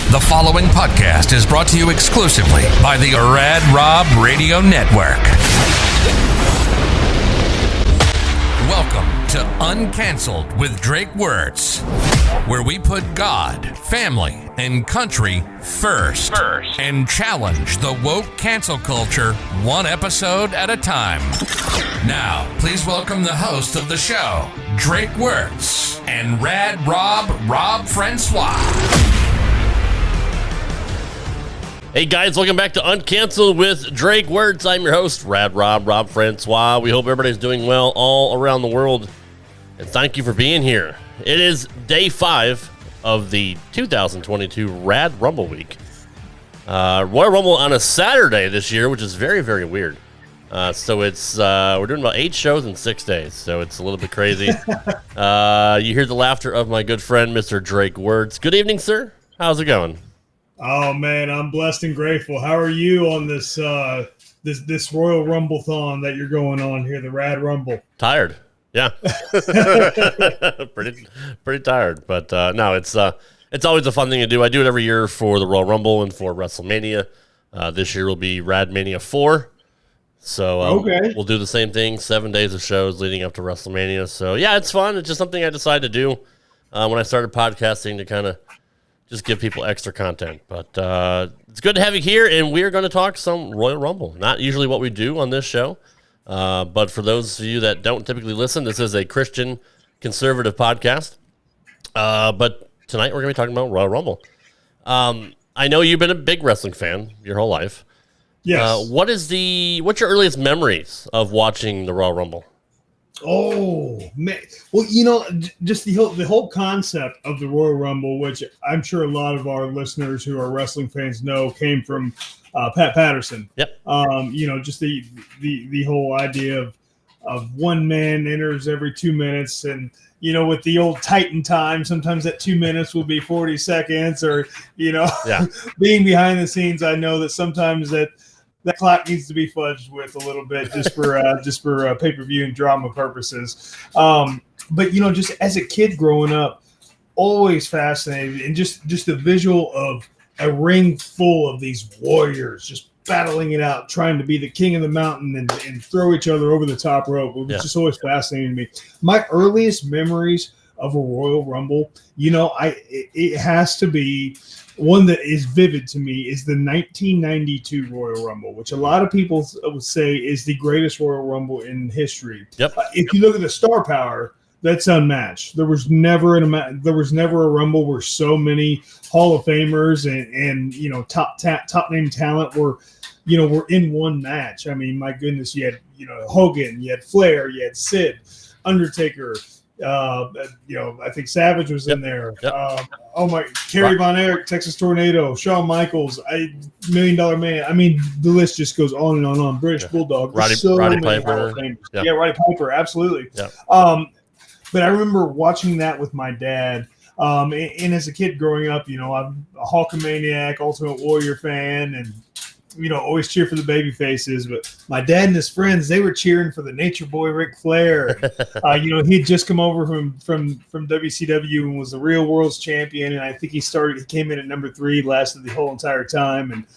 The following podcast is brought to you exclusively by the Rad Rob Radio Network. Welcome to Uncanceled with Drake Wuertz, where we put God, family, and country first and challenge the woke cancel culture one episode at a time. Now, please welcome the host of the show, Drake Wuertz, and Rad Rob Francois. Hey guys, welcome back to Uncanceled with Drake Wuertz. I'm your host, Rad Rob Francois. We hope everybody's doing well all around the world, and thank you for being here. It is day 5 of the 2022 Rad Rumble Week. Royal Rumble on a Saturday this year, which is very, very weird. So it's we're doing about 8 shows in 6 days, so it's a little bit crazy. You hear the laughter of my good friend, Mr. Drake Wuertz. Good evening, sir. How's it going? Oh man, I'm blessed and grateful. How are you on this this Royal Rumble-thon that you're going on here, the Rad Rumble? Tired, yeah, pretty tired. But no, it's always a fun thing to do. I do it every year for the Royal Rumble and for WrestleMania. This year will be Radmania 4. So We'll do the same thing, 7 days of shows leading up to WrestleMania. So yeah, it's fun. It's just something I decided to do when I started podcasting to kind of just give people extra content. But it's good to have you here, and we're going to talk some Royal Rumble. Not usually what we do on this show, but for those of you that don't typically listen, this is a Christian conservative podcast. But tonight we're going to be talking about Royal Rumble. I know you've been a big wrestling fan your whole life. Yes. What's your earliest memories of watching the Royal Rumble? Oh man! Well, you know, just the whole concept of the Royal Rumble, which I'm sure a lot of our listeners who are wrestling fans know, came from Pat Patterson. Yep. You know, just the whole idea of one man enters every 2 minutes, and you know, with the old Titan time, sometimes that 2 minutes will be 40 seconds, or you know, being behind the scenes, I know that sometimes that clock needs to be fudged with a little bit just for pay-per-view and drama purposes. But you know, just as a kid growing up, always fascinated, and just the visual of a ring full of these warriors just battling it out, trying to be the king of the mountain and throw each other over the top rope. It was just always fascinating to me. My earliest memories of a Royal Rumble, you know, it has to be one that is vivid to me is the 1992 Royal Rumble, which a lot of people would say is the greatest Royal Rumble in history. Yep. If you look at the star power, that's unmatched. There was never a Rumble where so many Hall of Famers and you know top name talent were in one match. I mean, my goodness, you had Hogan, you had Flair, you had Sid, Undertaker. I think Savage was in there. Yep. Kerry Von Erich, Texas Tornado, Shawn Michaels, $1 Million Man. I mean, the list just goes on and on and on. British Bulldog, Roddy Piper. Yeah, Roddy Piper, absolutely. Yeah. But I remember watching that with my dad. And as a kid growing up, you know, I'm a Hulkamaniac, Ultimate Warrior fan, and you know, always cheer for the baby faces, but my dad and his friends, they were cheering for the Nature Boy Ric Flair. You know, he'd just come over from WCW and was the real world's champion. And I think he came in at number 3, lasted the whole entire time.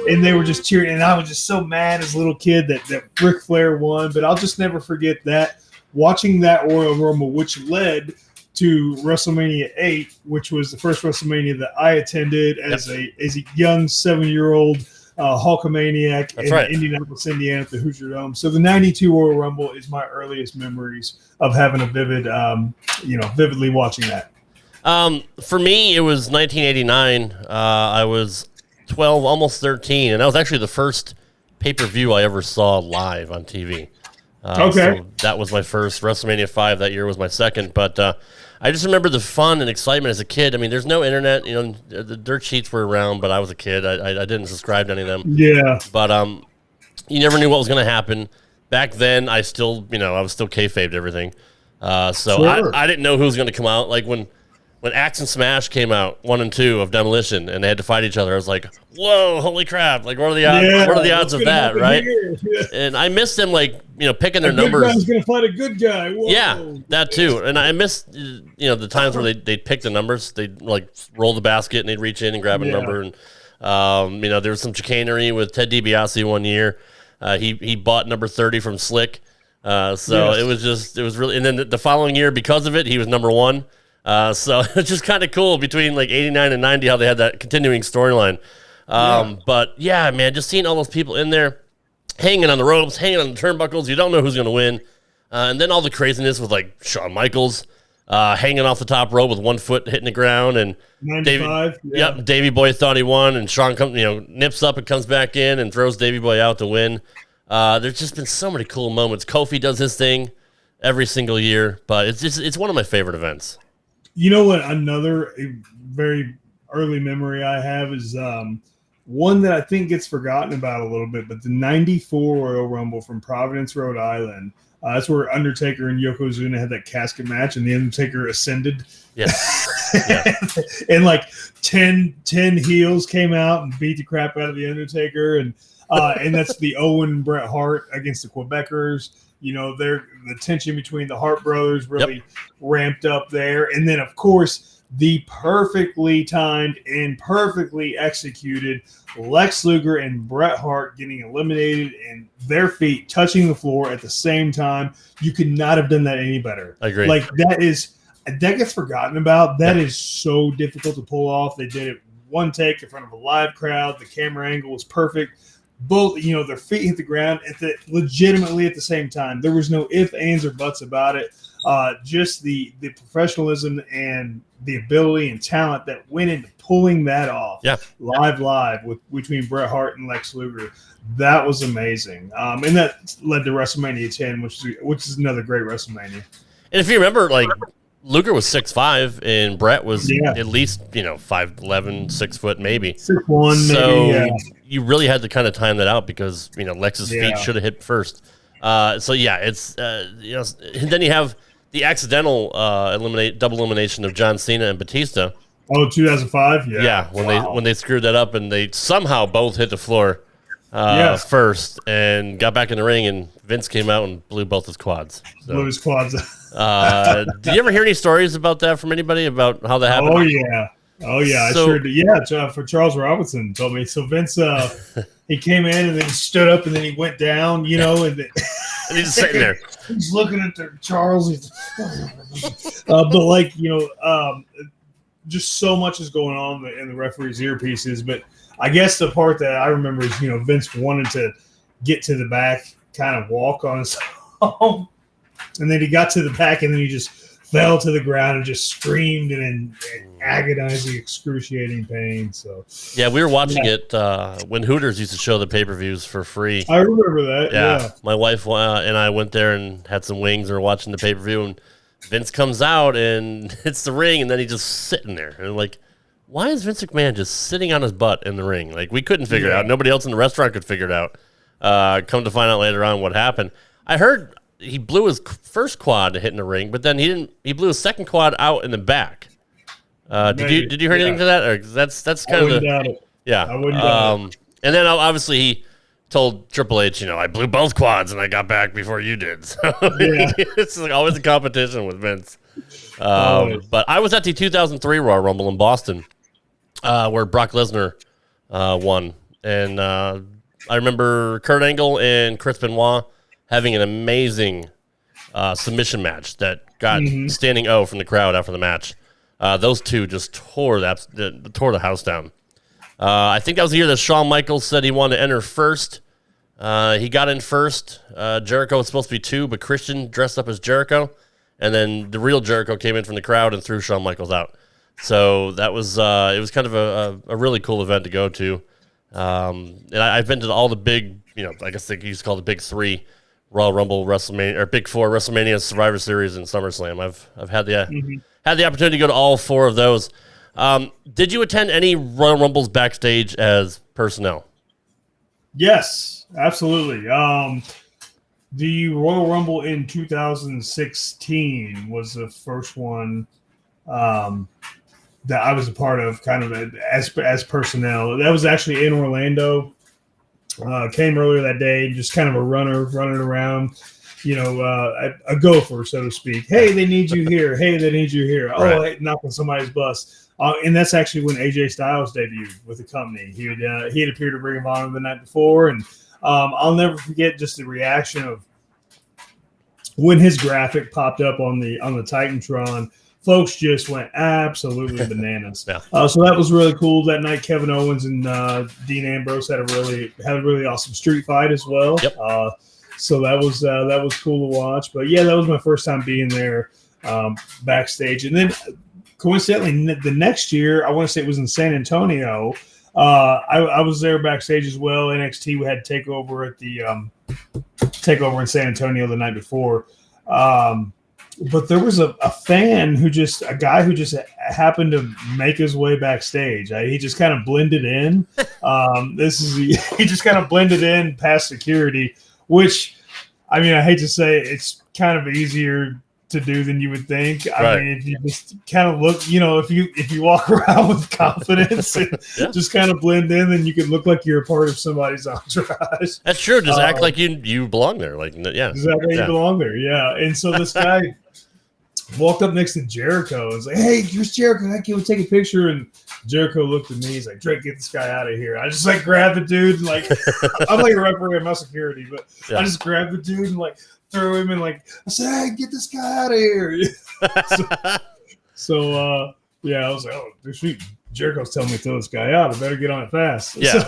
And they were just cheering. And I was just so mad as a little kid that Ric Flair won, but I'll just never forget that, watching that Royal Rumble, which led to WrestleMania 8, which was the first WrestleMania that I attended as a young 7-year-old Hulkamaniac in Indianapolis, Indiana at the Hoosier Dome. So the 92 Royal Rumble is my earliest memories of having a vividly watching that. For me, it was 1989. I was 12, almost 13, and that was actually the first pay-per-view I ever saw live on TV. So that was my first. WrestleMania 5 that year was my second, but I just remember the fun and excitement as a kid. I mean, there's no internet, you know, the dirt sheets were around, but I was a kid. I didn't subscribe to any of them. Yeah. But you never knew what was going to happen. Back then, I was still kayfabed everything. So sure. I didn't know who was going to come out. Like when when Axe and Smash came out, 1 and 2 of Demolition, and they had to fight each other, I was like, whoa, holy crap. Like, what are the odds, what are the odds of that, right? And I missed them, like, picking their numbers. A good guy's going to fight a good guy. Whoa. Yeah, that too. And I missed, the times where they'd pick the numbers. They'd, like, roll the basket, and they'd reach in and grab a number. And, there was some chicanery with Ted DiBiase one year. He bought number 30 from Slick. It was really, and then the following year, because of it, he was number 1. So it's just kind of cool between like 89 and 90 how they had that continuing storyline. But yeah, man, just seeing all those people in there hanging on the ropes, hanging on the turnbuckles, you don't know who's going to win. And then all the craziness with like Shawn Michaels hanging off the top rope with 1 foot hitting the ground, and 95, Davey Boy thought he won, and Shawn comes, nips up and comes back in and throws Davey Boy out to win. There's just been so many cool moments. Kofi does his thing every single year, but it's one of my favorite events. You know what? Another very early memory I have is one that I think gets forgotten about a little bit, but the 94 Royal Rumble from Providence, Rhode Island. That's where Undertaker and Yokozuna had that casket match, and the Undertaker ascended. Yes. And like 10 heels came out and beat the crap out of the Undertaker. And that's the Owen and Bret Hart against the Quebecers. The tension between the Hart brothers really ramped up there. And then, of course, the perfectly timed and perfectly executed Lex Luger and Bret Hart getting eliminated and their feet touching the floor at the same time. You could not have done that any better. I agree. Like, that gets forgotten about. That is so difficult to pull off. They did it one take in front of a live crowd. The camera angle was perfect. Both, their feet hit the ground legitimately at the same time. There was no ifs, ands, or buts about it. Just the professionalism and the ability and talent that went into pulling that off live between Bret Hart and Lex Luger. That was amazing. And that led to WrestleMania 10, which is another great WrestleMania. And if you remember, like, Luger was 6'5", and Bret was at least 5'11", 6 foot maybe. 6'1", so maybe. You really had to kind of time that out because Lex's feet should have hit first. It's and then you have the accidental double elimination of John Cena and Batista. Oh, 2005. Yeah, when they screwed that up and they somehow both hit the floor first and got back in the ring, and Vince came out and blew both his quads. Blew his quads. Did you ever hear any stories about that from anybody about how that happened? Oh yeah, I sure did. Yeah, for Charles Robinson told me. So Vince, he came in and then he stood up and then he went down, and, and he's just sitting there. He's looking at Charles. Just so much is going on in the referee's earpieces. But I guess the part that I remember is, Vince wanted to get to the back, kind of walk on his own. And then he got to the back and then he just fell to the ground and just screamed in agonizing, excruciating pain. So yeah, we were watching it when Hooters used to show the pay-per-views for free. I remember that. Yeah. My wife and I went there and had some wings and were watching the pay-per-view, and Vince comes out and hits the ring, and then he's just sitting there. And like, why is Vince McMahon just sitting on his butt in the ring? Like, we couldn't figure it out. Nobody else in the restaurant could figure it out. Come to find out later on what happened. I heard he blew his first quad to hit in the ring, but then he blew his second quad out in the back. Did you hear anything to that? Or that's kind of the I wouldn't doubt it. And then obviously he told Triple H, I blew both quads and I got back before you did. So it's like always a competition with Vince. But I was at the 2003 Royal Rumble in Boston, where Brock Lesnar won, and I remember Kurt Angle and Chris Benoit having an amazing submission match that got standing O from the crowd after the match. Those two just tore the house down. I think that was the year that Shawn Michaels said he wanted to enter first. He got in first. Jericho was supposed to be 2, but Christian dressed up as Jericho. And then the real Jericho came in from the crowd and threw Shawn Michaels out. So that was it was kind of a really cool event to go to. And I've been to all the big, I guess they used to call the big 3, Royal Rumble, WrestleMania, or big 4, WrestleMania, Survivor Series, and SummerSlam. I've had the opportunity to go to all 4 of those. Did you attend any Royal Rumbles backstage as personnel? Yes, absolutely. The Royal Rumble in 2016 was the first one. that I was a part of, kind of as personnel. That was actually in Orlando. Came earlier that day, just kind of a runner running around, a gopher, so to speak. Hey, they need you here. Hey, they need you here. Oh, hey, knocking somebody's bus. And that's actually when AJ Styles debuted with the company. He had appeared at Ring of Honor the night before, and I'll never forget just the reaction of when his graphic popped up on the Titantron. Folks just went absolutely bananas. Yeah. So that was really cool. That night, Kevin Owens and Dean Ambrose had a really awesome street fight as well. Yep. So that was cool to watch. But yeah, that was my first time being there backstage. And then coincidentally, the next year, I want to say it was in San Antonio. I was there backstage as well. NXT had takeover at the takeover in San Antonio the night before. But there was a guy who just happened to make his way backstage. He just kind of blended in. He just kind of blended in past security, which, I mean, I hate to say it's kind of easier to do than you would think. I mean, if you just kind of look, if you walk around with confidence and just kind of blend in, then you can look like you're a part of somebody's entourage. That's true. Just act like you belong there. Like, yeah. Exactly. You belong there. Yeah. And so this guy walked up next to Jericho and was like, "Hey, here's Jericho. I can't take a picture." And Jericho looked at me. He's like, "Drake, get this guy out of here." I just grabbed the dude and I'm like a referee in my security, but I just grabbed the dude and threw him and I said, "Hey, get this guy out of here." So I was like, "Oh, shoot, Jericho's telling me to throw this guy out. I better get on it fast." Yeah.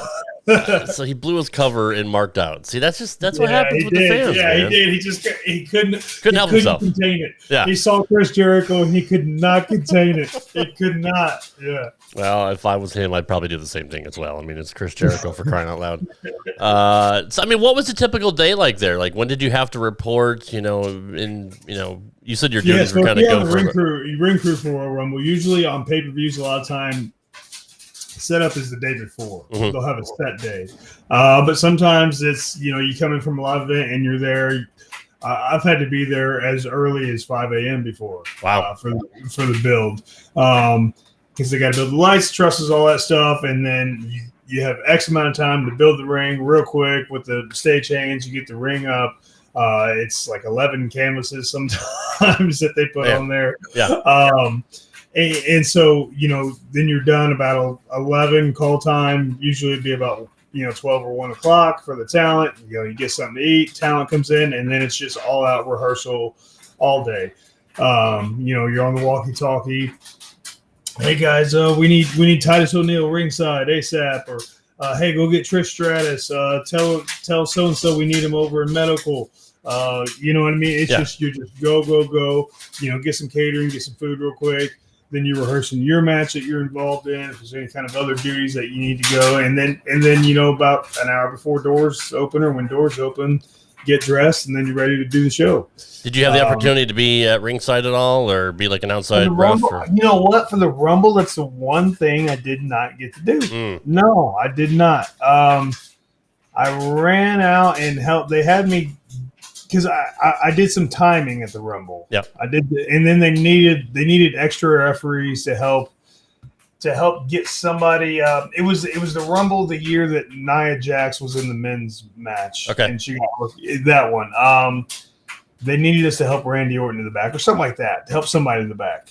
So he blew his cover and marked out. See, that's what happens with the fans. Yeah, man. he did. He couldn't help himself. Contain it. Yeah. He saw Chris Jericho and he could not contain it. He could not. Yeah. Well, if I was him, I'd probably do the same thing as well. I mean, it's Chris Jericho for crying out loud. So I mean, what was a typical day like there? Like, when did you have to report? You said your duties were kind of go for ring crew for Royal Rumble. Usually on pay-per-views, a lot of time setup is the day before. Mm-hmm. They'll have a set day, but sometimes it's you come in from a live event and you're there. I've had to be there as early as 5 a.m. before. Wow. For the build, because they got to build the lights, trusses, all that stuff, and then you have X amount of time to build the ring real quick with the stagehands. You get the ring up. It's 11 canvases sometimes that they put on there. Yeah. And so, then you're done about 11 call time. Usually it'd be about, 12 or 1 o'clock for the talent. You get something to eat, talent comes in, and then it's just all out rehearsal all day. You're on the walkie-talkie. Hey guys, we need Titus O'Neil ringside ASAP, or hey, go get Trish Stratus. Tell so-and-so we need him over in medical. You know what I mean? It's just, you just go, get some catering, get some food real quick. Then you're rehearsing your match that you're involved in. If there's any kind of other duties that you need to go, and then about an hour before doors open or when doors open, get dressed, and then you're ready to do the show. Did you have the opportunity to be at ringside at all, or be like an outside ref? You know what? For the Rumble, that's the one thing I did not get to do. No, I did not. I ran out and helped. They had me. Because I did some timing at the Rumble. Yeah, I did, and then they needed extra referees to help get somebody. It was the Rumble the year that Nia Jax was in the men's match. Okay, and she got that one. They needed us to help Randy Orton in the back or something like that, to help somebody in the back.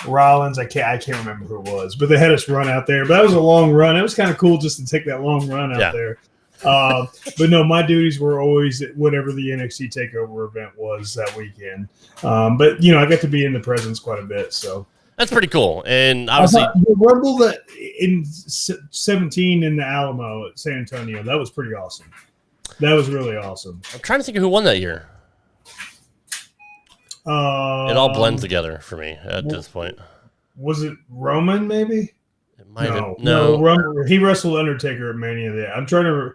Rollins, I can't remember who it was, but they had us run out there. But that was a long run. It was kind of cool just to take that long run out there. But no, my duties were always whatever the NXT TakeOver event was that weekend. But I got to be in the presence quite a bit, so that's pretty cool. And obviously, the Rumble that in 17 in the Alamo at San Antonio, that was pretty awesome. That was really awesome. I'm trying to think of who won that year. It all blends together for me at this point. Was it Roman? Maybe. It might have. No. He wrestled Undertaker at Mania. I'm trying to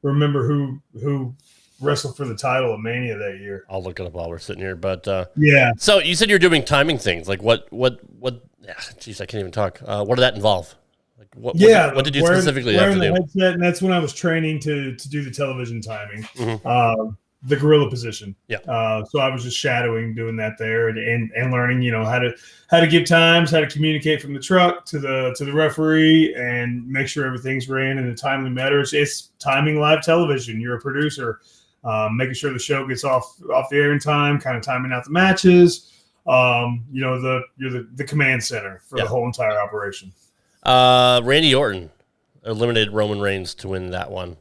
remember who wrestled for the title at Mania that year. I'll look it up while we're sitting here. But yeah. So you said you're doing timing things. Like what? Jeez, I can't even talk. What did that involve? Like what did you specifically have to do? The headset, and that's when I was training to do the television timing. Mm-hmm. the gorilla position. Yeah. So I was just shadowing, doing that there, and learning, how to give times, how to communicate from the truck to the referee, and make sure everything's ran in a timely manner. It's timing live television. You're a producer, making sure the show gets off the air in time, kind of timing out the matches. You're the command center for the whole entire operation. Randy Orton eliminated Roman Reigns to win that one.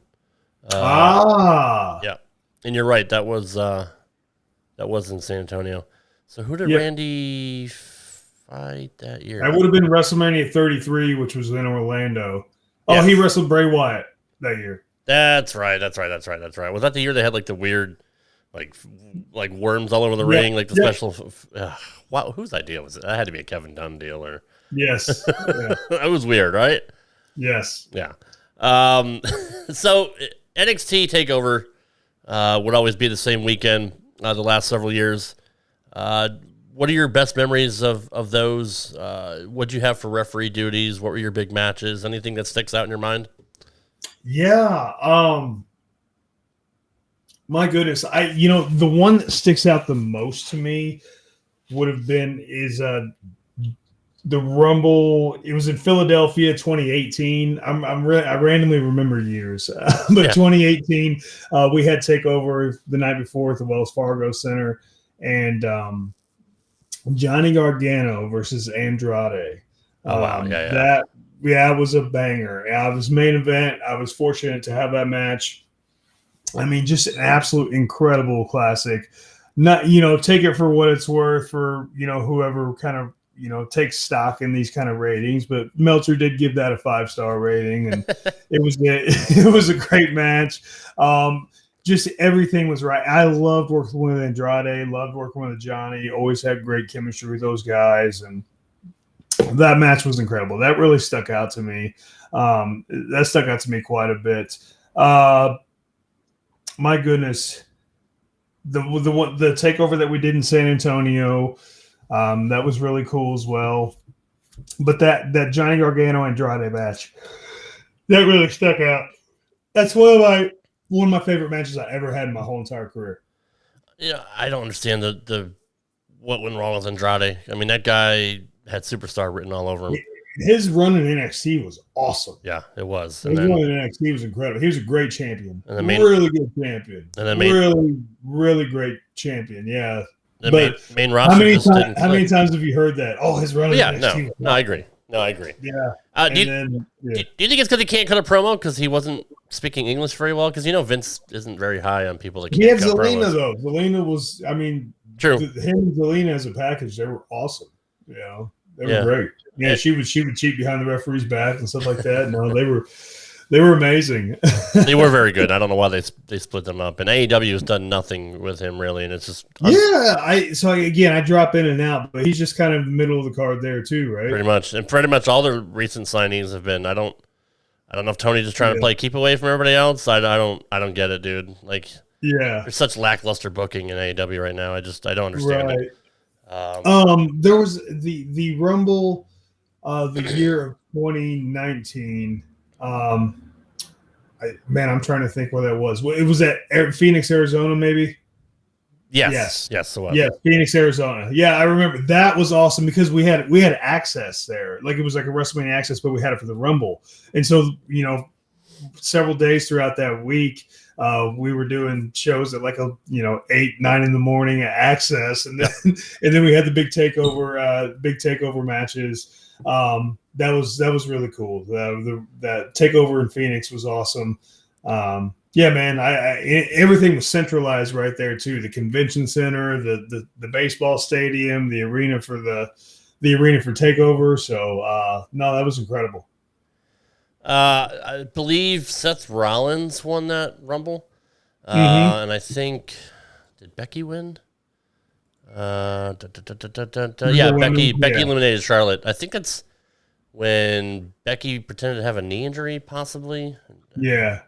Yeah. And you're right. That was in San Antonio. So who did Randy fight that year? That would have been WrestleMania 33, which was in Orlando. Oh, he wrestled Bray Wyatt that year. That's right. Was that the year they had like the weird, like worms all over the ring, like the special? Wow, whose idea was it? That had to be a Kevin Dunn deal, or yes, that was weird, right? Yes, yeah. So NXT Takeover would always be the same weekend the last several years. What are your best memories of those? What did you have for referee duties? What were your big matches? Anything that sticks out in your mind? Yeah. My goodness. The one that sticks out the most to me would have been the Rumble. It was in Philadelphia, 2018. I randomly remember years, but 2018, we had Takeover the night before at the Wells Fargo Center, and Johnny Gargano versus Andrade. Oh wow! Yeah. That was a banger. I was main event. I was fortunate to have that match. I mean, just an absolute incredible classic. Not, take it for what it's worth for, whoever kind of, takes stock in these kind of ratings. But Meltzer did give that a 5-star rating, and it was a great match. Just everything was right. I loved working with Andrade, loved working with Johnny, always had great chemistry with those guys, and that match was incredible. That really stuck out to me. That stuck out to me quite a bit. My goodness, the takeover that we did in San Antonio, that was really cool as well. But that Johnny Gargano Andrade match, that really stuck out. That's one of my favorite matches I ever had in my whole entire career. Yeah, I don't understand the what went wrong with Andrade. I mean, that guy had superstar written all over him. His run in NXT was awesome. Yeah, it was. His run in NXT was incredible. He was a great champion. Really good champion. And then really great champion. Yeah. But main roster how many times have you heard that? Oh, his run in NXT. No, I agree. Yeah. Do you think it's because he can't cut a promo because he wasn't speaking English very well? Because Vince isn't very high on people that can't cut promos. He had Zelina though. Zelina was. I mean, true. Him and Zelina as a package, they were awesome. They were great. Yeah, she would cheat behind the referee's back and stuff like that. No, they were amazing. They were very good. I don't know why they split them up. And AEW has done nothing with him really, and it's just I drop in and out, but he's just kind of in the middle of the card there too, right? Pretty much all the recent signings have been. I don't know if Tony's just trying to play keep away from everybody else. I don't get it, dude. Like, there's such lackluster booking in AEW right now. I don't understand it. There was the Rumble, the year of 2019. I'm trying to think where that was. It was at Phoenix, Arizona, maybe. Yes, it was. Yeah, Phoenix, Arizona. Yeah, I remember that was awesome because we had access there. Like it was like a WrestleMania access, but we had it for the Rumble. And so, several days throughout that week, we were doing shows at 8, 9 in the morning at Access, and then we had the big takeover matches. That was really cool. That takeover in Phoenix was awesome. Yeah, man. Everything was centralized right there too. The convention center, the baseball stadium, the arena for takeover. So no, that was incredible. I believe Seth Rollins won that Rumble, and I think did Becky win? Yeah, Becky eliminated Charlotte. I think that's when Becky pretended to have a knee injury, possibly. Yeah.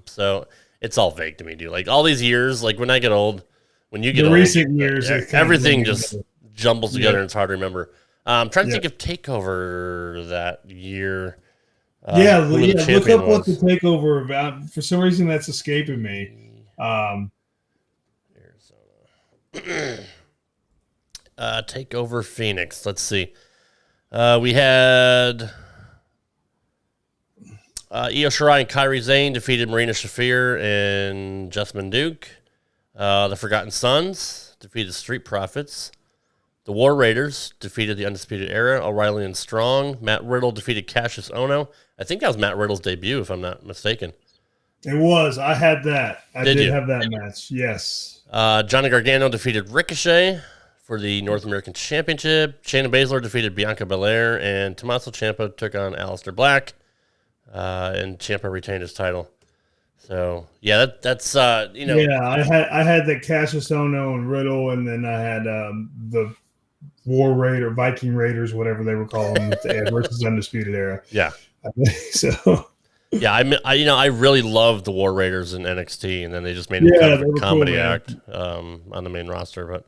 So it's all vague to me, dude. Like all these years, like when I get old, when you get old, recent years, everything just jumbles together and it's hard to remember. I'm trying to think of TakeOver that year. Look up what the TakeOver about. For some reason, that's escaping me. TakeOver Phoenix. Let's see. We had Io Shirai and Kairi Sane defeated Marina Shafir and Jessamine Duke. The Forgotten Sons defeated Street Profits. The War Raiders defeated the Undisputed Era, O'Reilly and Strong. Matt Riddle defeated Cassius Ohno. I think that was Matt Riddle's debut, if I'm not mistaken. It was. I had that. I did have that match. Yes. Johnny Gargano defeated Ricochet for the North American Championship. Shayna Baszler defeated Bianca Belair, and Tommaso Ciampa took on Aleister Black, and Ciampa retained his title. So yeah, that's Yeah, I had the Cassius Ohno and Riddle, and then I had the War Raider, Viking Raiders, whatever they were calling versus Undisputed Era. Yeah. So. Yeah, I really loved the War Raiders in NXT, and then they just made it kind of a comedy act on the main roster. But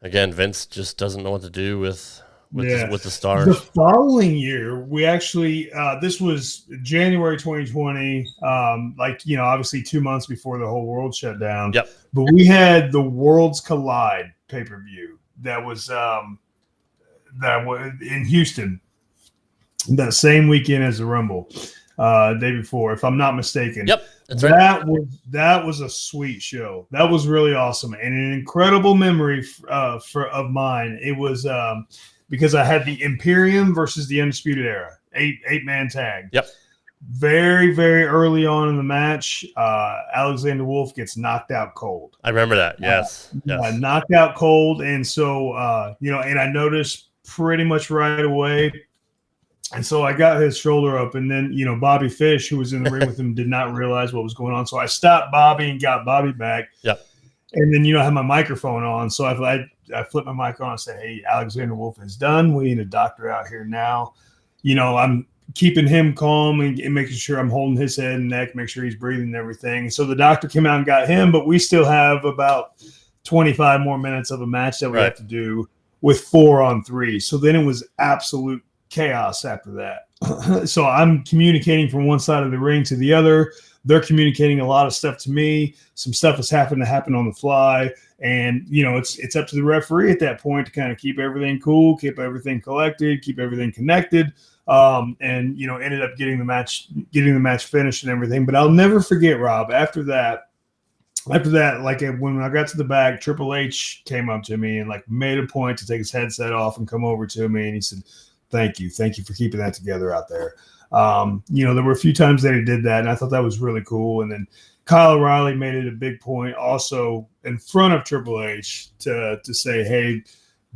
again, Vince just doesn't know what to do with the stars. The following year, we actually this was January 2020, obviously 2 months before the whole world shut down. Yep. But we had the Worlds Collide pay-per-view that was in Houston that same weekend as the Rumble. Day before, if I'm not mistaken. Yep, that's right. That was a sweet show. That was really awesome and an incredible memory of mine. It was because I had the Imperium versus the Undisputed Era, eight-man tag. Yep. Very, very early on in the match, Alexander Wolf gets knocked out cold. I remember that. Yes. Knocked out cold, and so and I noticed pretty much right away. And so I got his shoulder up, and then, Bobby Fish, who was in the ring with him, did not realize what was going on. So I stopped Bobby and got Bobby back. Yep. And then, I had my microphone on. So I flipped my mic on and said, hey, Alexander Wolf is done. We need a doctor out here now. I'm keeping him calm and making sure I'm holding his head and neck, make sure he's breathing and everything. So the doctor came out and got him, but we still have about 25 more minutes of a match that we have to do with 4-on-3. So then it was absolute chaos after that. So I'm communicating from one side of the ring to the other. They're communicating a lot of stuff to me. Some stuff has happened to happen on the fly. And, it's up to the referee at that point to kind of keep everything cool, keep everything collected, keep everything connected. Ended up getting the match finished and everything. But I'll never forget, Rob, after that, like when I got to the back, Triple H came up to me and made a point to take his headset off and come over to me. And he said, Thank you for keeping that together out there. There were a few times that he did that, and I thought that was really cool. And then Kyle O'Reilly made it a big point also in front of Triple H to say, hey,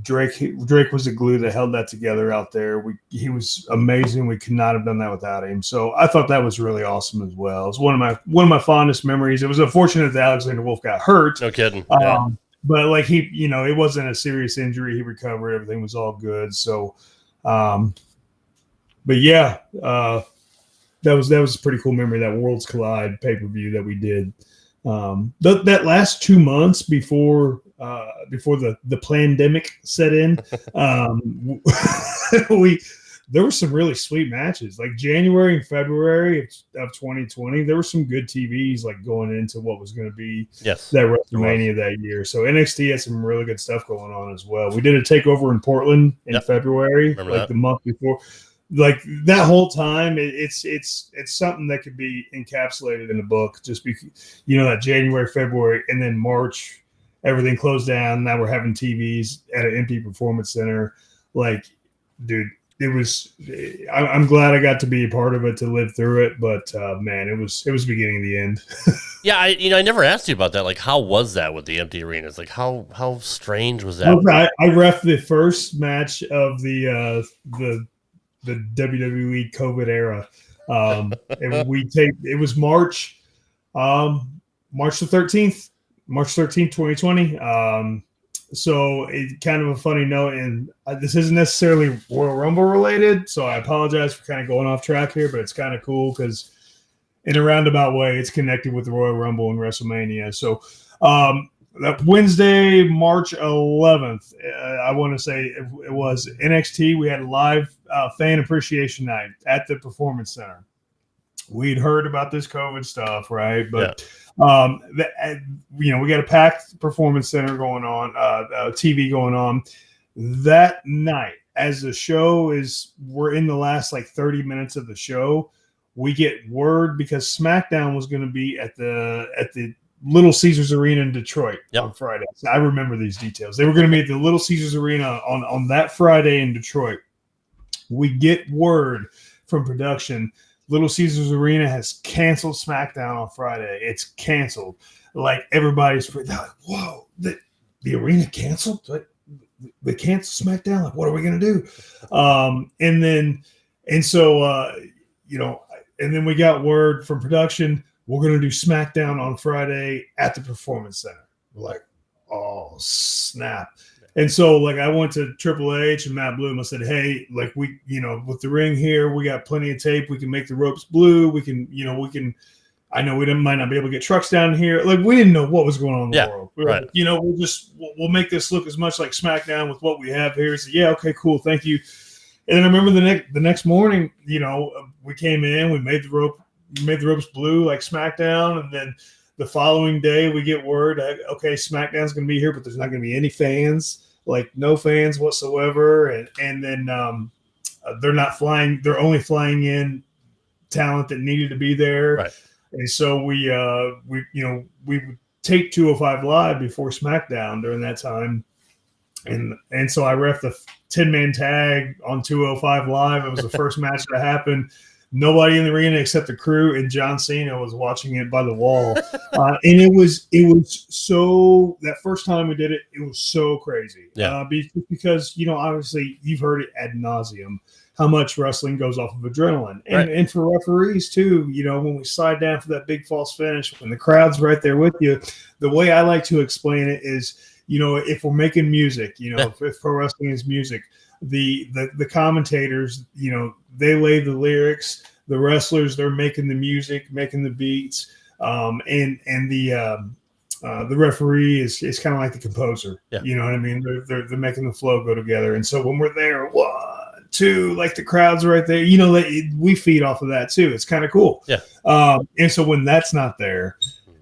Drake was the glue that held that together out there. He was amazing. We could not have done that without him. So I thought that was really awesome as well. It was one of my fondest memories. It was unfortunate that Alexander Wolf got hurt. No kidding. But it wasn't a serious injury. He recovered. Everything was all good. So. But yeah, that was a pretty cool memory, that Worlds Collide pay-per-view that we did. That last 2 months before the pandemic set in, there were some really sweet matches. Like January and February of 2020, there were some good TVs going into what was going to be that WrestleMania that year. So NXT had some really good stuff going on as well. We did a takeover in Portland in February, the month before. That whole time, it's something that could be encapsulated in a book. Just because that January, February, and then March, everything closed down. Now we're having TVs at an empty performance center. Dude. It was. I'm glad I got to be a part of it to live through it, but man, it was the beginning of the end. Yeah, I never asked you about that. How was that with the empty arenas? How strange was that? I reffed the first match of the WWE COVID era. It was March the 13th, March 13th, 2020. So it's kind of a funny note, and this isn't necessarily Royal Rumble related, so I apologize for kind of going off track here, but it's kind of cool because in a roundabout way, it's connected with the Royal Rumble and WrestleMania. So that Wednesday, March 11th, I want to say it was NXT. We had a live fan appreciation night at the Performance Center. we'd heard about this COVID stuff, right? But we got a packed performance center going on, TV going on that night. As the show we're in the last like 30 minutes of the show, we get word because SmackDown was going to be at the Little Caesars Arena in Detroit on Friday. So I remember these details. They were going to be at the Little Caesars Arena on that Friday in Detroit. We get word from production, Little Caesars Arena has canceled SmackDown on Friday. It's canceled. Like everybody's like, whoa, the arena canceled? Like, they canceled SmackDown? Like, what are we going to do? And then we got word from production, we're going to do SmackDown on Friday at the Performance Center. We're like, oh, snap. And so, like, I went to Triple H and Matt Bloom. I said, hey, like, we, with the ring here, we got plenty of tape. We can make the ropes blue. We can, I know we might not be able to get trucks down here. Like, we didn't know what was going on in the world. Right. We'll make this look as much like SmackDown with what we have here. So, yeah, okay, cool. Thank you. And then I remember the next morning, we came in, we made the ropes blue like SmackDown, and then the following day we get word, okay, SmackDown's going to be here, but there's not going to be any fans, like no fans whatsoever, and then they're not flying; they're only flying in talent that needed to be there, right. And so we would tape 205 Live before SmackDown during that time. And so I ref the 10-man tag on 205 Live. It was the first match that happened. Nobody in the arena except the crew, and John Cena was watching it by the wall. And it was so, that first time we did it, it was so crazy. Yeah. Because, obviously you've heard it ad nauseum, how much wrestling goes off of adrenaline. And for referees too, when we slide down for that big false finish, when the crowd's right there with you, the way I like to explain it is, if we're making music, if pro wrestling is music, the commentators, they lay the lyrics, the wrestlers, they're making the music, making the beats, and the referee is kind of like the composer. Yeah. You know what I mean? They're making the flow go together. And so when we're there, 1, 2, like the crowd's right there, we feed off of that too. It's kind of cool. Yeah. And so when that's not there,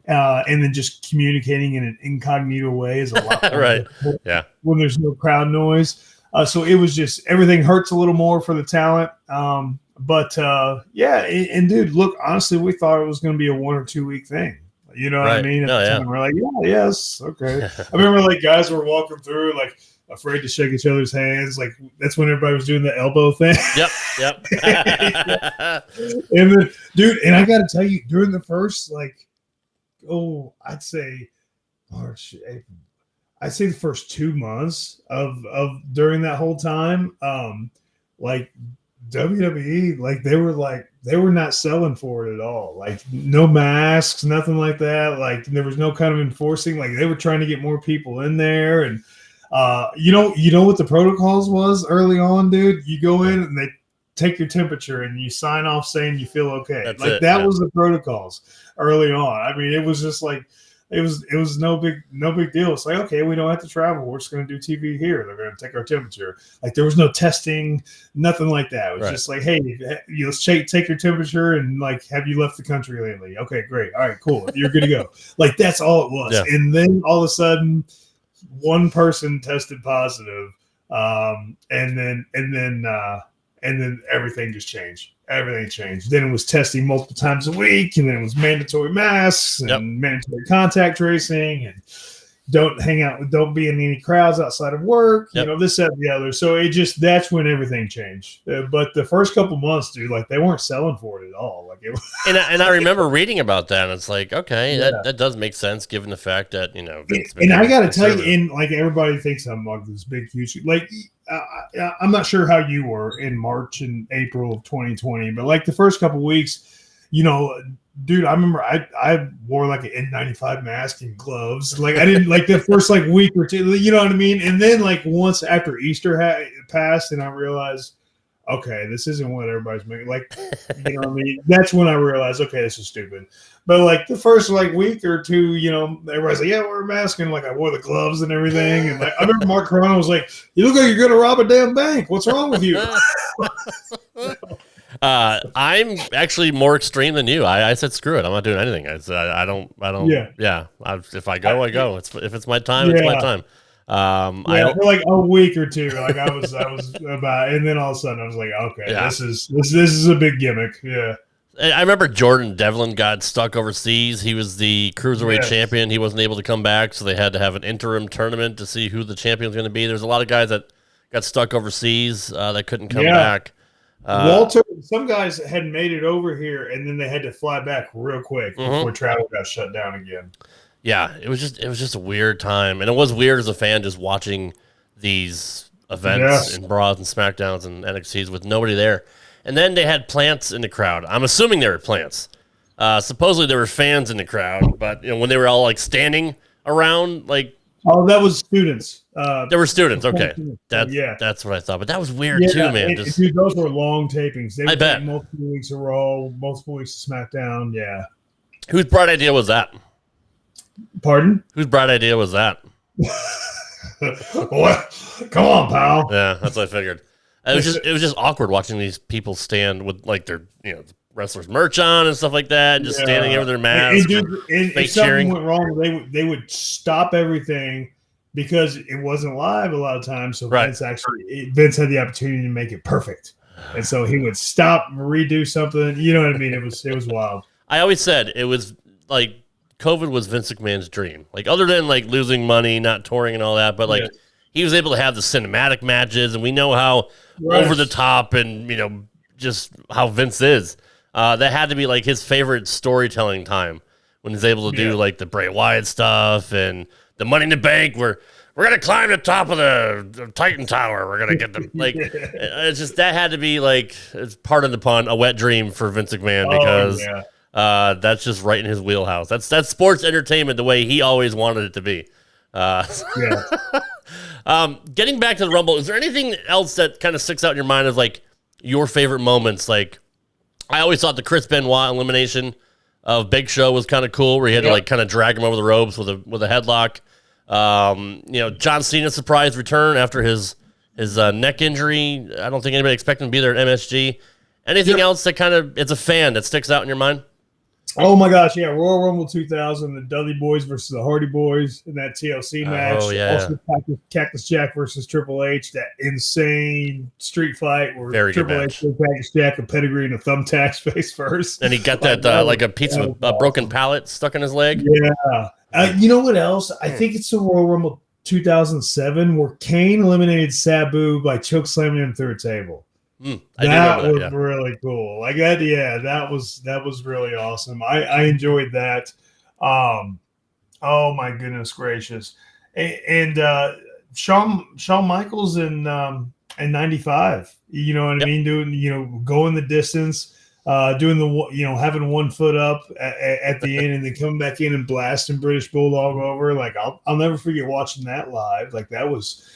and then just communicating in an incognito way is a lot more right. Yeah. When there's no crowd noise. So it was just, everything hurts a little more for the talent. But and dude, look, honestly, we thought it was going to be a 1 or 2 week thing. You know what I mean? At the time, we're like, yes, okay. I remember like guys were walking through, like afraid to shake each other's hands. Like that's when everybody was doing the elbow thing. Yep. And then, dude, and I got to tell you, during the first, I'd say March, April. I'd say the first 2 months of during that whole time, like WWE, they were not selling for it at all. Like no masks, nothing like that. Like there was no kind of enforcing. Like they were trying to get more people in there. And you know what the protocols was early on, dude? You go in and they take your temperature and you sign off saying you feel okay. That was the protocols early on. I mean, it was just like, it was no big deal. It's like, okay, we don't have to travel. We're just going to do TV here. They're going to take our temperature. Like there was no testing, nothing like that. It was just like, hey, let's take your temperature and like, have you left the country lately? Okay, great. All right, cool. You're good to go. Like that's all it was. Yeah. And then all of a sudden, one person tested positive, and then everything just changed. Everything changed. Then it was testing multiple times a week, and then it was mandatory masks and mandatory contact tracing, and don't be in any crowds outside of work. This, that, and the other. So that's when everything changed. But the first couple months, dude, like they weren't selling for it at all. Like it. And I remember reading about that, and it's like, okay, that does make sense given the fact that and I got to tell you, and like everybody thinks I'm like this big huge like. I'm not sure how you were in March and April of 2020, but like the first couple of weeks, dude, I remember I wore like an N95 mask and gloves. Like I didn't like the first like week or two, you know what I mean? And then like once after Easter had passed and I realized, okay, this isn't what everybody's making. Like, you know what I mean? That's when I realized, okay, this is stupid. But like the first like week or two, everybody's like, yeah, wear a mask. And like I wore the gloves and everything. And like I remember Mark Carano was like, you look like you're going to rob a damn bank. What's wrong with you? I'm actually more extreme than you. I said screw it. I'm not doing anything. I don't. Yeah. If I go, I go. If it's my time, it's my time. For like a week or two, like I was about, and then all of a sudden I was like, okay, this is a big gimmick. Yeah. I remember Jordan Devlin got stuck overseas. He was the cruiserweight champion. He wasn't able to come back, so they had to have an interim tournament to see who the champion was going to be. There's a lot of guys that got stuck overseas that couldn't come back. Walter, some guys had made it over here, and then they had to fly back real quick before travel got shut down again. Yeah, it was just a weird time, and it was weird as a fan just watching these events and Raws and SmackDowns and NXTs with nobody there. And then they had plants in the crowd. I'm assuming they were plants. Supposedly there were fans in the crowd, but when they were all like standing around, like that was students. There were students. Okay, that's what I thought. But that was weird too, man. Dude, those were long tapings. They I bet multiple weeks of Raw, multiple weeks of SmackDown. Yeah. Whose bright idea was that? Pardon? Whose bright idea was that? What? Come on, pal. Yeah, that's what I figured. It was just awkward watching these people stand with like their wrestlers merch on and stuff like that, and just standing over their masks. And if something went wrong, they would stop everything because it wasn't live a lot of times. So Vince had the opportunity to make it perfect, and so he would stop, redo something. You know what I mean? It was wild. I always said it was like COVID was Vince McMahon's dream. Like other than like losing money, not touring and all that, but like he was able to have the cinematic matches, and we know how over the top and just how Vince is. That had to be like his favorite storytelling time when he's able to do like the Bray Wyatt stuff and the Money in the Bank where we're gonna climb the top of the Titan Tower. We're gonna get them like it's just that had to be like it's part of the pun, a wet dream for Vince McMahon because that's just right in his wheelhouse. That's sports entertainment the way he always wanted it to be. Getting back to the Rumble, is there anything else that kind of sticks out in your mind as like your favorite moments? Like, I always thought the Chris Benoit elimination of Big Show was kind of cool, where he had to like kind of drag him over the ropes with a headlock. John Cena's surprise return after his neck injury. I don't think anybody expected him to be there at MSG. Anything else that kind of it's a fan that sticks out in your mind? Oh my gosh, yeah, Royal Rumble 2000, the Dudley Boys versus the Hardy Boys in that TLC match. Oh yeah, also Cactus Jack versus Triple H, that insane street fight where Triple H gave Cactus Jack a pedigree and a thumbtack face first, and he got that like a piece of a broken pallet stuck in his leg. Yeah, you know what else? I think it's the Royal Rumble 2007 where Kane eliminated Sabu by choke slamming him through a table. That was really cool. Like that, that was really awesome. I enjoyed that. Oh my goodness gracious! And Shawn Michaels in '95. You know what I mean? Doing going the distance, doing the having one foot up at the end, and then coming back in and blasting British Bulldog over. Like I'll never forget watching that live. Like that was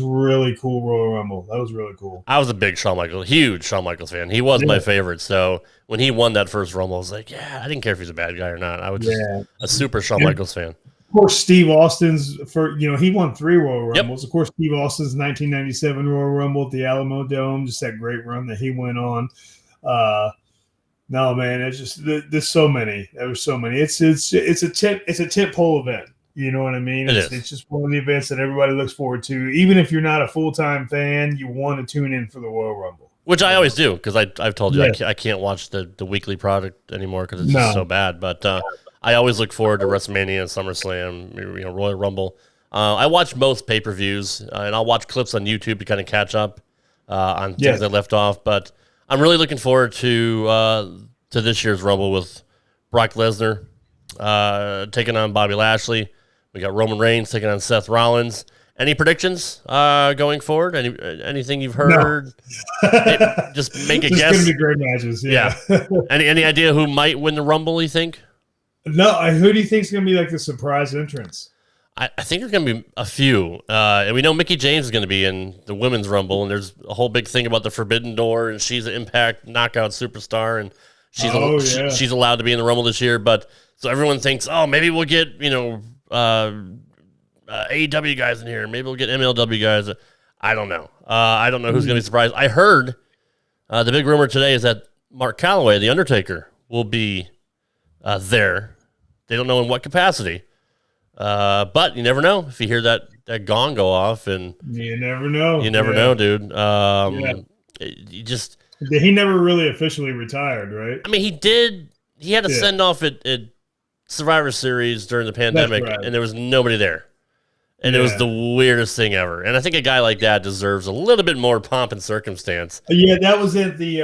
really cool, Royal Rumble. That was really cool. I was a big huge Shawn Michaels fan. He was my favorite. So when he won that first Rumble, I was like, I didn't care if he's a bad guy or not. I was just a super Shawn Michaels fan. Of course, Steve Austin's he won 3 Royal Rumbles. Of course, Steve Austin's 1997 Royal Rumble at the Alamo Dome, just that great run that he went on. No, man, it's just there's so many. There were so many. It's a tent pole event. You know what I mean? It's just one of the events that everybody looks forward to. Even if you're not a full-time fan, you want to tune in for the Royal Rumble. Which I always do, because I've told you I can't watch the weekly product anymore because it's just so bad. But I always look forward to WrestleMania, SummerSlam, Royal Rumble. I watch most pay-per-views, and I'll watch clips on YouTube to kind of catch up on things I left off. But I'm really looking forward to this year's Rumble with Brock Lesnar taking on Bobby Lashley. We got Roman Reigns taking on Seth Rollins. Any predictions going forward? Anything you've heard? No. Just make a guess. It's going to be great matches. Yeah. Any idea who might win the Rumble, you think? No. Who do you think is going to be like the surprise entrance? I think there's going to be a few. And we know Mickie James is going to be in the Women's Rumble, and there's a whole big thing about the Forbidden Door, and she's an Impact Knockout superstar, and she's allowed to be in the Rumble this year. But so everyone thinks, maybe we'll get, AEW guys in here. Maybe we'll get MLW guys. I don't know. I don't know who's going to be surprised. I heard The big rumor today is that Mark Calloway, the Undertaker, will be there. They don't know in what capacity. But you never know if you hear that gong go off, and you never know. You never know, dude. He never really officially retired, right? I mean, he did. He had a send off at Survivor Series during the pandemic, and there was nobody there, and it was the weirdest thing ever. And I think a guy like that deserves a little bit more pomp and circumstance. Yeah, that was at the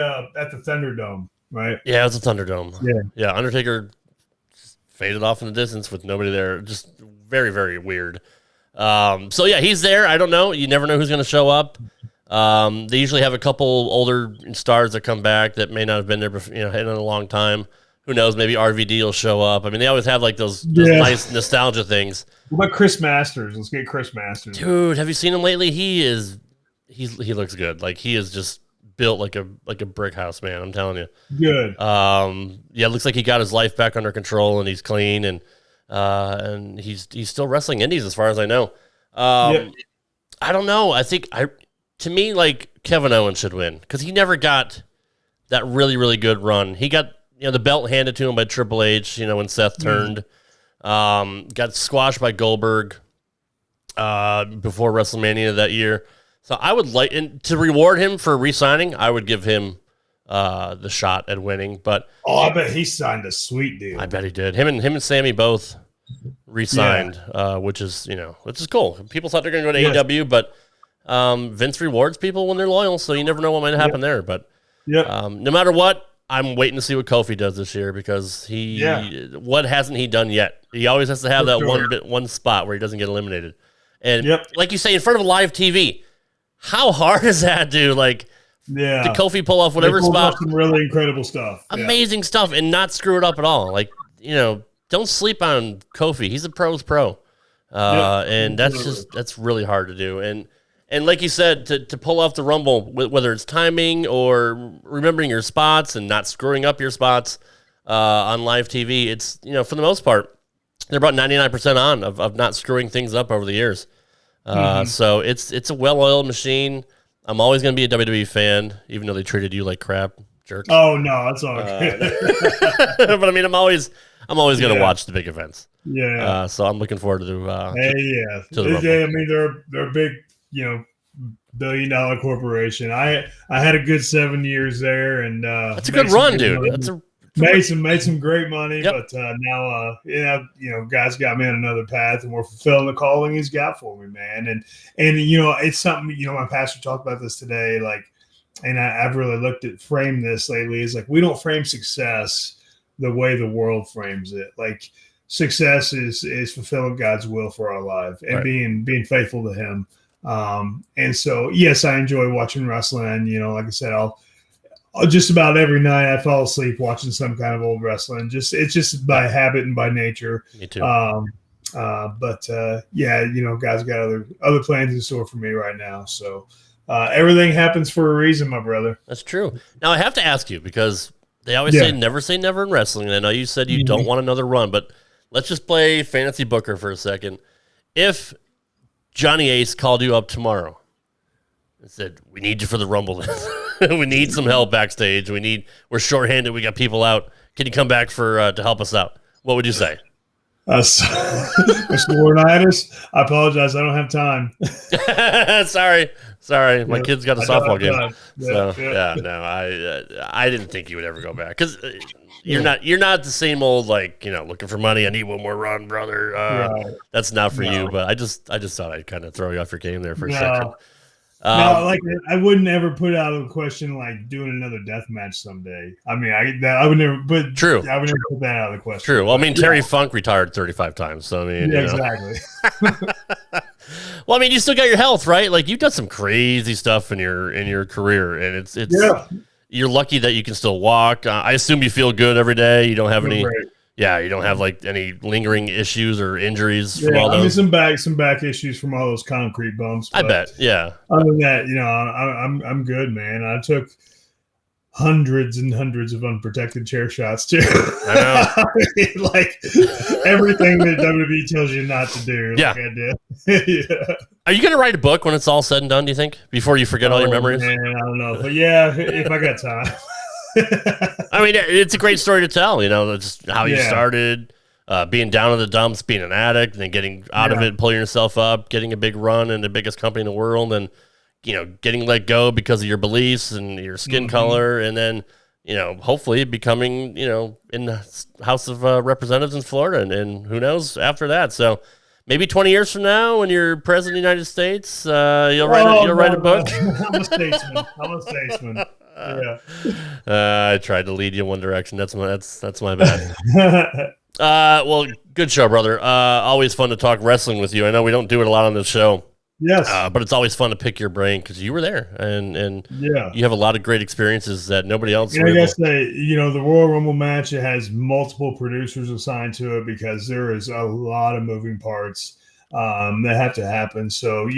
Thunderdome, right? Yeah, it was a Thunderdome. Yeah. Undertaker faded off in the distance with nobody there. Just very, very weird. So yeah, he's there. I don't know. You never know who's going to show up. They usually have a couple older stars that come back that may not have been there before, in a long time. Who knows? Maybe RVD will show up. I mean, they always have like those nice nostalgia things. What about Chris Masters? Let's get Chris Masters. Dude, have you seen him lately? He looks good. Like he is just built like a brick house, man. I'm telling you. Good. It looks like he got his life back under control and he's clean and he's still wrestling indies as far as I know. I don't know. I think to me, like Kevin Owens should win because he never got that really, really good run. He got the belt handed to him by Triple H, when Seth turned. Got squashed by Goldberg before WrestleMania that year. So I would like to reward him for re-signing. I would give him the shot at winning. But I bet he signed a sweet deal. I bet he did. Him and Sammy both re-signed, which is cool. People thought they're going to go to AEW, but Vince rewards people when they're loyal. So you never know what might happen there. But no matter what, I'm waiting to see what Kofi does this year because what hasn't he done yet? He always has to have one spot where he doesn't get eliminated. And like you say, in front of live TV, how hard is that, dude? Like, did Kofi pull off whatever spot? Some really incredible stuff. Amazing stuff and not screw it up at all. Like, don't sleep on Kofi. He's a pro's pro. And that's really hard to do. And like you said, to pull off the Rumble, whether it's timing or remembering your spots and not screwing up your spots on live TV, it's, for the most part, they're about 99% on of not screwing things up over the years. So it's a well-oiled machine. I'm always going to be a WWE fan, even though they treated you like crap, jerk. Oh, no, that's all good. But, I mean, I'm always going to watch the big events. Yeah. So I'm looking forward to the Rumble. I mean, they're a big, billion-dollar corporation. I had a good 7 years there, and that's a good run, dude. Made some great money, but now guys got me on another path, and we're fulfilling the calling He's got for me, man. And it's something my pastor talked about this today, like, and I've really framed this lately. Is like we don't frame success the way the world frames it. Like success is fulfilling God's will for our life and being faithful to Him. And so, yes, I enjoy watching wrestling. Like I said, I'll just about every night I fall asleep watching some kind of old wrestling. It's just by habit and by nature. Me too. God's got other plans in store for me right now. So everything happens for a reason, my brother. That's true. Now I have to ask you because they always say never in wrestling. And I know you said you don't want another run, but let's just play fantasy booker for a second. If Johnny Ace called you up tomorrow and said, "We need you for the Rumble. We need some help backstage. We're shorthanded. We got people out. Can you come back to help us out?" What would you say? Mr. Laurinaitis, I apologize. I don't have time. Sorry. My kid's got a softball game. I didn't think you would ever go back because you're not the same old looking for money. I need one more run, brother. That's not for you. But I just thought I'd kind of throw you off your game there for a second. I wouldn't ever put out of the question doing another death match someday. I mean, I would never. But true, I would never put that out of the question. True. Well, I mean, Terry Funk retired 35 times, so I mean, exactly. Well, I mean, you still got your health, right? Like you've done some crazy stuff in your career, and it's you're lucky that you can still walk. I assume you feel good every day. You don't have any. Great. Yeah, you don't have any lingering issues or injuries from all those. I mean, some back issues from all those concrete bumps. I bet, yeah. Other than that, I'm good, man. I took hundreds and hundreds of unprotected chair shots too. I know. everything that WWE tells you not to do. Yeah. I did. Are you going to write a book when it's all said and done, do you think, before you forget all your memories? Man, I don't know. But yeah, if I got time. I mean, it's a great story to tell, just how you started, being down in the dumps, being an addict, and then getting out of it, pulling yourself up, getting a big run in the biggest company in the world, and, getting let go because of your beliefs and your skin color, and then, hopefully becoming, in the House of Representatives in Florida, and who knows after that. So maybe 20 years from now, when you're president of the United States, you'll write a book. I'm a statesman. Yeah. I tried to lead you in one direction. That's my bad. Well, good show, brother. Always fun to talk wrestling with you. I know we don't do it a lot on this show. Yes. But it's always fun to pick your brain because you were there, and you have a lot of great experiences that nobody else. I guess the Royal Rumble match, it has multiple producers assigned to it because there is a lot of moving parts that have to happen. So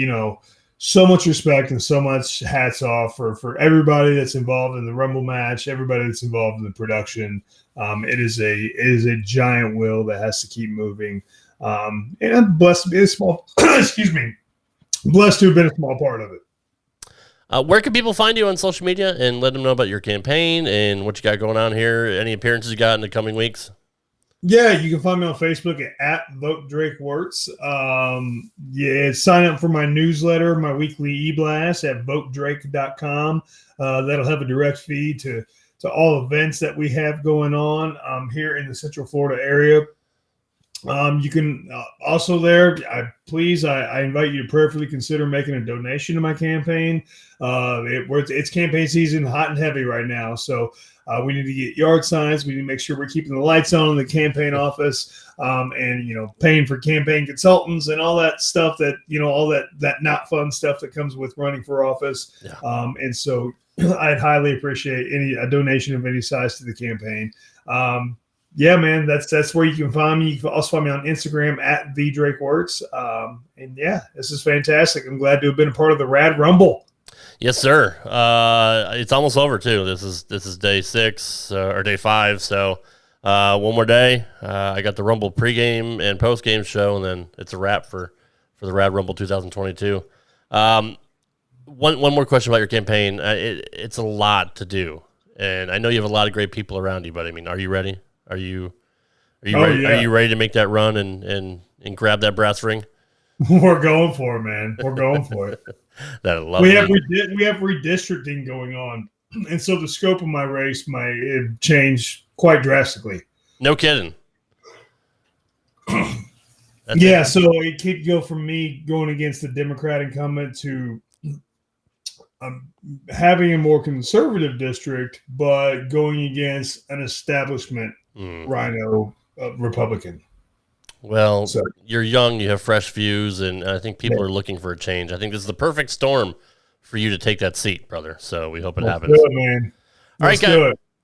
so much respect and so much hats off for everybody that's involved in the Rumble match, everybody that's involved in the production. It is a giant wheel that has to keep moving. And I'm blessed to be a small blessed to have been a small part of it. Where can people find you on social media and let them know about your campaign and what you got going on here? Any appearances you got in the coming weeks? Yeah, you can find me on Facebook at Vote Drake Wuertz. Sign up for my newsletter, my weekly e-blast at votedrake.com. That'll have a direct feed to all events that we have going on here in the Central Florida area. You can also there, I invite you to prayerfully consider making a donation to my campaign. It's campaign season, hot and heavy right now. So we need to get yard signs. We need to make sure we're keeping the lights on in the campaign office, and paying for campaign consultants and all that stuff that all that not fun stuff that comes with running for office. Yeah. And so I'd highly appreciate a donation of any size to the campaign. Yeah, man, that's where you can find me. You can also find me on Instagram at @theDrakeWuertz. And yeah, this is fantastic. I'm glad to have been a part of the Rad Rumble. Yes, sir. It's almost over too. This is day 6 or day 5. So one more day. I got the Rumble pregame and postgame show, and then it's a wrap for the Rad Rumble 2022. One more question about your campaign. It's a lot to do, and I know you have a lot of great people around you. But I mean, are you ready? Are you ready? Yeah. Are you ready to make that run and grab that brass ring? We're going for it, man. We're going for it. We have redistricting going on, and so the scope of my race might change quite drastically. No kidding. Yeah, so it could go from me going against the Democrat incumbent to having a more conservative district, but going against an establishment rhino Republican. Well, you're young, you have fresh views, and I think people are looking for a change. I think this is the perfect storm for you to take that seat, brother. So we hope it happens. Do it, man.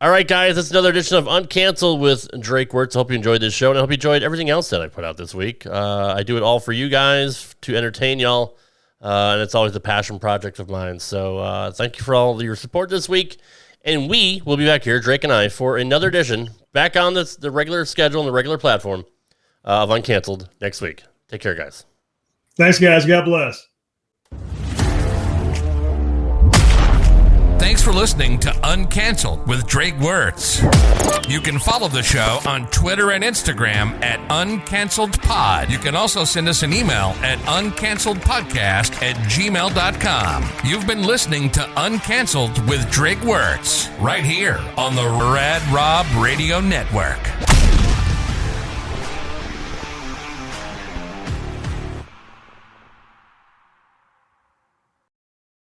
All right, guys. That's another edition of Uncanceled with Drake Wuertz. Hope you enjoyed this show, and I hope you enjoyed everything else that I put out this week. I do it all for you guys to entertain y'all, and it's always a passion project of mine. So thank you for all your support this week, and we will be back here, Drake and I, for another edition, back on the regular schedule and the regular platform of Uncanceled next week. Take care, guys. Thanks, guys. God bless. Thanks for listening to Uncanceled with Drake Wuertz. You can follow the show on Twitter and Instagram at UncanceledPod. You can also send us an email at uncanceledpodcast@gmail.com. You've been listening to Uncanceled with Drake Wuertz right here on the Rad Rob Radio Network.